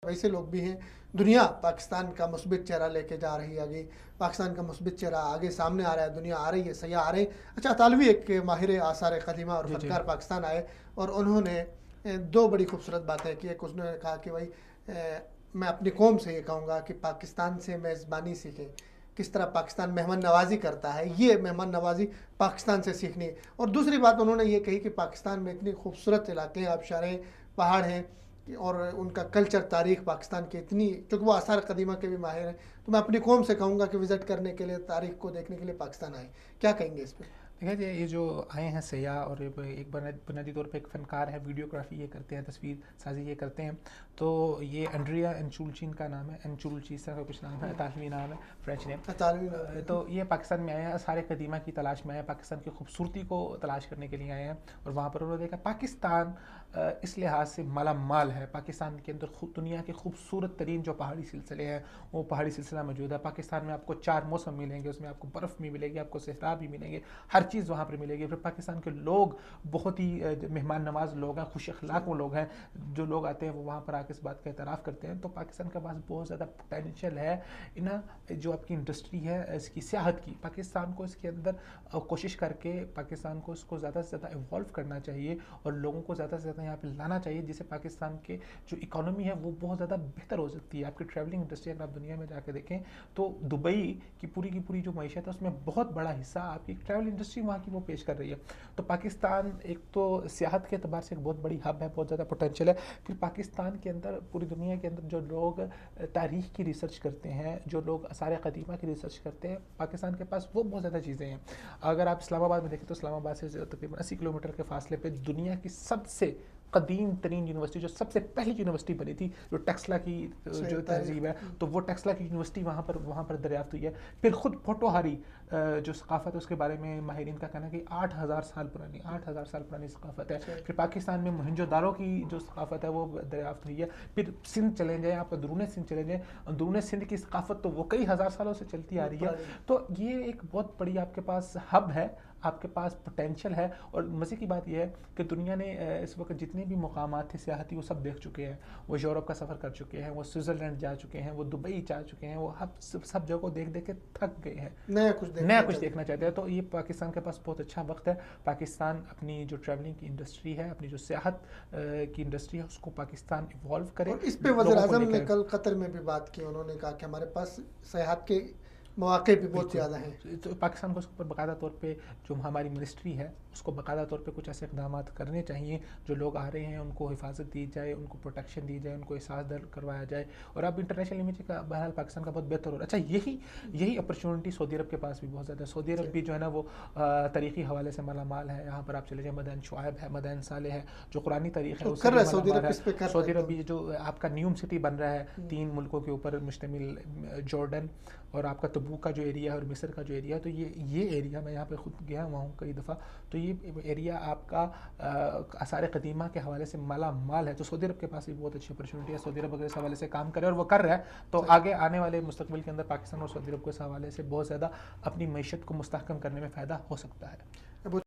ایسے لوگ بھی ہیں. دنیا پاکستان کا مثبت چہرہ لے کے جا رہی ہے آگے. پاکستان کا مثبت چہرہ آگے سامنے آ رہا ہے. دنیا آ رہی ہے, سیاح آ رہے ہیں. اچھا, اطالوی ایک ماہر آثار قدیمہ اور فنکار پاکستان آئے اور انہوں نے دو بڑی خوبصورت باتیں کی. ایک انہوں نے کہا کہ بھائی میں اپنی قوم سے یہ کہوں گا کہ پاکستان سے میزبانی سیکھیں, کس طرح پاکستان مہمان نوازی کرتا ہے, یہ مہمان نوازی پاکستان سے سیکھنی ہے. اور دوسری بات انہوں نے یہ کہی کہ پاکستان میں اتنی خوبصورت علاقے ہیں, آبشاریں, پہاڑ ہیں, اور ان کا کلچر, تاریخ پاکستان کی اتنی, چونکہ وہ آثار قدیمہ کے بھی ماہر ہیں, تو میں اپنی قوم سے کہوں گا کہ وزٹ کرنے کے لیے, تاریخ کو دیکھنے کے لیے پاکستان آئیں. کیا کہیں گے اس پہ؟ دیکھیں یہ جو آئے ہیں سیاح اور ایک بنیادی طور پہ ایک فنکار ہے, ویڈیوگرافی یہ کرتے ہیں, تصویر سازی یہ کرتے ہیں, تو یہ انڈریا انچولچی ان کا نام ہے, انچولچی سے کچھ نام ہے, اطالوی نام ہے, فرینچ نیم. تو یہ پاکستان میں آئے ہیں, آثار قدیمہ کی تلاش میں آئے ہیں, پاکستان کی خوبصورتی کو تلاش کرنے کے لیے آئے ہیں, اور وہاں پر انہوں نے دیکھا پاکستان اس لحاظ سے مالا مال ہے. پاکستان کے اندر دنیا کے خوبصورت ترین جو پہاڑی سلسلے ہیں وہ پہاڑی سلسلہ موجود ہے. پاکستان میں آپ کو 4 موسم ملیں گے, اس میں آپ کو برف بھی ملے گی, آپ کو صحرا بھی ملیں گے, ہر چیز وہاں پر ملے گی. پھر پاکستان کے لوگ بہت ہی مہمان نواز لوگ ہیں, خوش اخلاق وہ لوگ ہیں. جو لوگ آتے ہیں وہ وہاں پر آ کے اس بات کا اعتراف کرتے ہیں. تو پاکستان کے پاس بہت زیادہ پوٹینشیل ہے جو آپ کی انڈسٹری ہے اس کی سیاحت کی. پاکستان کو اس کے اندر کوشش کر کے پاکستان کو اس کو زیادہ سے زیادہ ایوالو کرنا چاہیے, اور لوگوں کو زیادہ سے زیادہ یہاں پہ لانا چاہیے, جس سے پاکستان کے جو اکانومی ہے وہ بہت زیادہ بہتر ہو سکتی ہے. آپ کی ٹریولنگ انڈسٹری اگر آپ دنیا میں جا کے دیکھیں تو دبئی کی پوری جو معیشت ہے اس میں بہت بڑا حصہ آپ کی ٹریول انڈسٹری وہاں کی وہ پیش کر رہی ہے. تو پاکستان ایک تو سیاحت کے اعتبار سے ایک بہت بڑی ہب ہے, بہت زیادہ پوٹینشیل ہے. پھر پاکستان کے اندر, پوری دنیا کے اندر جو لوگ تاریخ کی ریسرچ کرتے ہیں, جو لوگ آثار قدیمہ کی ریسرچ کرتے ہیں, پاکستان کے پاس وہ بہت زیادہ چیزیں ہیں. اگر آپ اسلام آباد میں دیکھیں تو اسلام آباد سے تقریباً 80 کلومیٹر کے فاصلے پہ دنیا کی سب سے قدیم ترین یونیورسٹی, جو سب سے پہلی یونیورسٹی بنی تھی, جو ٹیکسلا کی جو تہذیب ہے, تو وہ ٹیکسلا کی یونیورسٹی وہاں پر دریافت ہوئی ہے. پھر خود پوٹوہاری جو ثقافت ہے اس کے بارے میں ماہرین کا کہنا ہے کہ 8000 سال پرانی ثقافت ہے. پھر پاکستان میں موہنجو دارو کی جو ثقافت ہے وہ دریافت ہوئی ہے. پھر سندھ چلیں جائیں, آپ اندرون سندھ چلیں جائیں, اندرون سندھ کی ثقافت تو وہ کئی ہزار سالوں سے چلتی آ رہی ہے. تو یہ ایک بہت بڑی آپ کے پاس ہب ہے, آپ کے پاس پوٹینشیل ہے. اور مزے کی بات یہ ہے کہ دنیا نے اس وقت جتنے بھی مقامات تھے سیاحتی وہ سب دیکھ چکے ہیں. وہ یورپ کا سفر کر چکے ہیں, وہ سوئٹزرلینڈ جا چکے ہیں, وہ دبئی جا چکے ہیں, وہ سب جگہ کو دیکھ کے تھک گئے ہیں, نیا کچھ دیکھنا چاہتے ہیں. تو یہ پاکستان کے پاس بہت اچھا وقت ہے. پاکستان اپنی جو ٹریولنگ کی انڈسٹری ہے, اپنی جو سیاحت کی انڈسٹری ہے, اس کو پاکستان ایوالو کرے. اور اس پہ وزیر اعظم نے کل قطر میں بھی بات کی, انہوں نے کہا کہ ہمارے پاس سیاحت کے مواقع بھی بہت زیادہ ہیں. تو پاکستان کو اس پر باقاعدہ طور پہ جو ہماری منسٹری ہے اس کو باقاعدہ طور پہ کچھ ایسے اقدامات کرنے چاہیے. جو لوگ آ رہے ہیں ان کو حفاظت دی جائے, ان کو پروٹیکشن دی جائے, ان کو احساس در کروایا جائے. اور اب انٹرنیشنل امیج کا بہرحال پاکستان کا بہت بہتر ہو رہا ہے. اچھا, یہی اپرچونٹی سعودی عرب کے پاس بھی بہت زیادہ ہے. سعودی عرب بھی جو ہے نا وہ تاریخی حوالے سے مالا مال ہے. یہاں پر آپ چلے جائیں, مدائن شعیب ہے, مدائن صالح ہے, جو قرآنی تاریخ ہے سعودی عرب بھی جو آپ کا نیوم سٹی بن رہا ہے 3 ملکوں کے اوپر مشتمل, جارڈن اور آپ کا تبوک کا جو ایریا ہے اور مصر کا جو ایریا ہے. تو یہ ایریا میں یہاں پہ خود گیا ہوا ہوں کئی دفعہ. تو یہ ایریا آپ کا آثار قدیمہ کے حوالے سے مالا مال ہے. تو سعودی عرب کے پاس بھی بہت اچھی اپرچونٹی ہے. سعودی عرب اگر اس حوالے سے کام کرے, اور وہ کر رہا ہے, تو آگے آنے والے مستقبل کے اندر پاکستان اور سعودی عرب کو اس حوالے سے بہت زیادہ اپنی معیشت کو مستحکم کرنے میں فائدہ ہو سکتا ہے.